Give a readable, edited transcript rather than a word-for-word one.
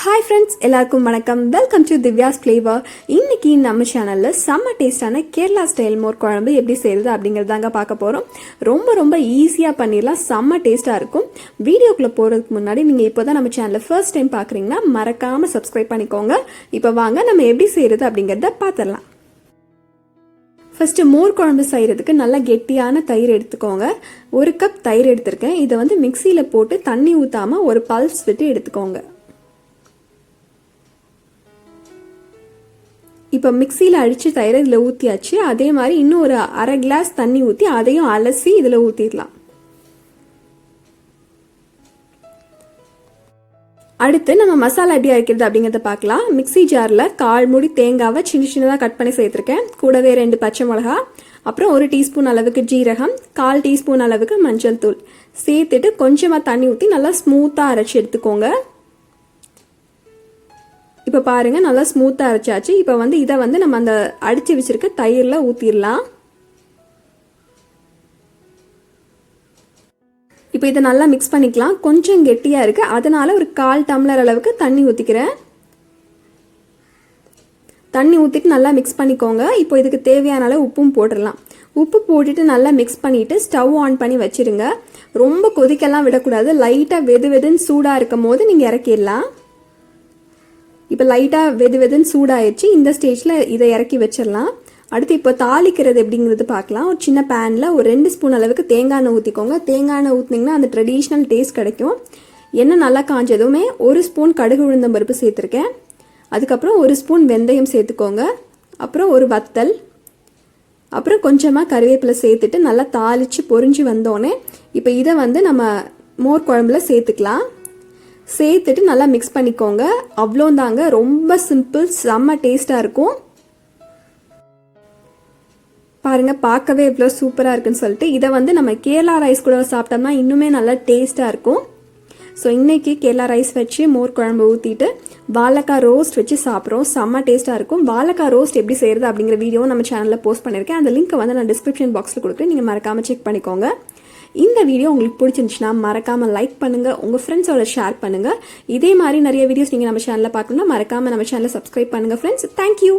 Hi friends, எல்லாருக்கும் வணக்கம். Welcome to Divya's flavour. இன்னைக்கு நம்ம சேனலில் செம்ம டேஸ்டான கேரளா ஸ்டைல் மோர் குழம்பு எப்படி செய்கிறது அப்படிங்கிறதாங்க பார்க்க போகிறோம். ரொம்ப ரொம்ப ஈஸியாக பண்ணிடலாம், செம்ம டேஸ்ட்டாக இருக்கும். வீடியோக்குள்ளே போகிறதுக்கு முன்னாடி நீங்கள் இப்போ தான் நம்ம சேனலில் ஃபர்ஸ்ட் டைம் பார்க்குறீங்கன்னா மறக்காமல் சப்ஸ்கிரைப் பண்ணிக்கோங்க. இப்போ வாங்க நம்ம எப்படி செய்கிறது அப்படிங்கிறத பார்த்துடலாம். ஃபஸ்ட்டு மோர் குழம்பு செய்கிறதுக்கு நல்லா கெட்டியான தயிர் எடுத்துக்கோங்க. 1 கப் தயிர் எடுத்திருக்கேன். இதை மிக்சியில் போட்டு தண்ணி ஊற்றாமல் ஒரு பல்ஸ் விட்டு எடுத்துக்கோங்க. இப்போ மிக்சியில் அடித்து தயிரை இதில் ஊற்றியாச்சு. அதே மாதிரி இன்னும் ஒரு அரை கிளாஸ் தண்ணி ஊற்றி அதையும் அலசி இதில் ஊற்றிடலாம். அடுத்து நம்ம மசாலா எப்படி அரைக்கிறது அப்படிங்கிறத பார்க்கலாம். மிக்சி ஜாரில் 1/4 மூடி தேங்காவை சின்ன சின்னதாக கட் பண்ணி சேர்த்துருக்கேன். கூடவே 2 பச்சை மிளகா, அப்புறம் 1 டீஸ்பூன் அளவுக்கு ஜீரகம், 1/4 டீஸ்பூன் அளவுக்கு மஞ்சள் தூள் சேர்த்துட்டு கொஞ்சமாக தண்ணி ஊற்றி நல்லா ஸ்மூத்தாக அரைச்சி எடுத்துக்கோங்க. இப்போ பாருங்கள், நல்லா ஸ்மூத்தாக அரைச்சாச்சு. இப்போ இதை நம்ம அந்த அடித்து வச்சுருக்க தயிரில் ஊற்றிடலாம். இப்போ இதை நல்லா மிக்ஸ் பண்ணிக்கலாம். கொஞ்சம் கெட்டியாக இருக்குது, அதனால் ஒரு 1/4 டம்ளர் அளவுக்கு தண்ணி ஊற்றிக்கிறேன். தண்ணி ஊற்றிட்டு நல்லா மிக்ஸ் பண்ணிக்கோங்க. இப்போ இதுக்கு தேவையான அளவு உப்பும் போட்டுடலாம். உப்பு போட்டுட்டு நல்லா மிக்ஸ் பண்ணிவிட்டு ஸ்டவ் ஆன் பண்ணி வச்சுருங்க. ரொம்ப கொதிக்கெல்லாம் விடக்கூடாது. லைட்டாக வெதுன்னு சூடாக இருக்கும் போது நீங்கள் இறக்கிடலாம். இப்போ லைட்டாக வெதுன்னு சூடாயிடுச்சு. இந்த ஸ்டேஜில் இதை இறக்கி வச்சிடலாம். அடுத்து இப்போ தாளிக்கிறது எப்படிங்கிறது பார்க்கலாம். ஒரு சின்ன பேனில் ஒரு 2 ஸ்பூன் அளவுக்கு தேங்காய் எண்ணெய் ஊற்றிக்கோங்க. தேங்காய் எண்ணெய் ஊற்றினீங்கன்னா அந்த ட்ரெடிஷ்னல் டேஸ்ட் கிடைக்கும். எண்ணெய் நல்லா காஞ்சதுமே 1 ஸ்பூன் கடுகு உளுந்தம் பருப்பு சேர்த்துருக்கேன். அதுக்கப்புறம் 1 ஸ்பூன் வெந்தயம் சேர்த்துக்கோங்க. அப்புறம் ஒரு வத்தல், அப்புறம் கொஞ்சமாக கருவேப்பிலை சேர்த்துட்டு நல்லா தாளித்து பொரிஞ்சு வந்தோடனே இப்போ இதை நம்ம மோர் குழம்புல சேர்த்துக்கலாம். சேர்த்துட்டு நல்லா மிக்ஸ் பண்ணிக்கோங்க. அவ்வளோந்தாங்க, ரொம்ப சிம்பிள், செம்ம டேஸ்ட்டாக இருக்கும். பாருங்கள், பார்க்கவே இவ்வளோ சூப்பராக இருக்குன்னு சொல்லிட்டு இதை நம்ம கேரளா ரைஸ் கூட சாப்பிட்டோம்னா இன்னுமே நல்லா டேஸ்ட்டாக இருக்கும். ஸோ இன்றைக்கி கேரளா ரைஸ் வச்சு மோர் குழம்பு ஊற்றிட்டு வாழைக்காய் ரோஸ்ட் வச்சு சாப்பிட்றோம். செம்ம டேஸ்ட்டாக இருக்கும். வாழைக்காய் ரோஸ்ட் எப்படி செய்கிறது அப்படிங்கிற வீடியோவும் நம்ம சேனலில் போஸ்ட் பண்ணியிருக்கேன். அந்த லிங்க்கை நான் டிஸ்கிரிப்ஷன் பாக்ஸில் கொடுக்குறேன். நீங்கள் மறக்காமல் செக் பண்ணிக்கோங்க. இந்த வீடியோ உங்களுக்கு பிடிச்சிருந்துச்சுன்னா மறக்காமல் லைக் பண்ணுங்கள், உங்கள் ஃப்ரெண்ட்ஸோட ஷேர் பண்ணுங்கள். இதே மாதிரி நிறைய வீடியோஸ் நீங்கள் நம்ம சேனலில் பார்க்கணுன்னா மறக்காமல் நம்ம சேனலை சப்ஸ்கிரைப் பண்ணுங்கள் ஃப்ரெண்ட்ஸ். தேங்க்யூ.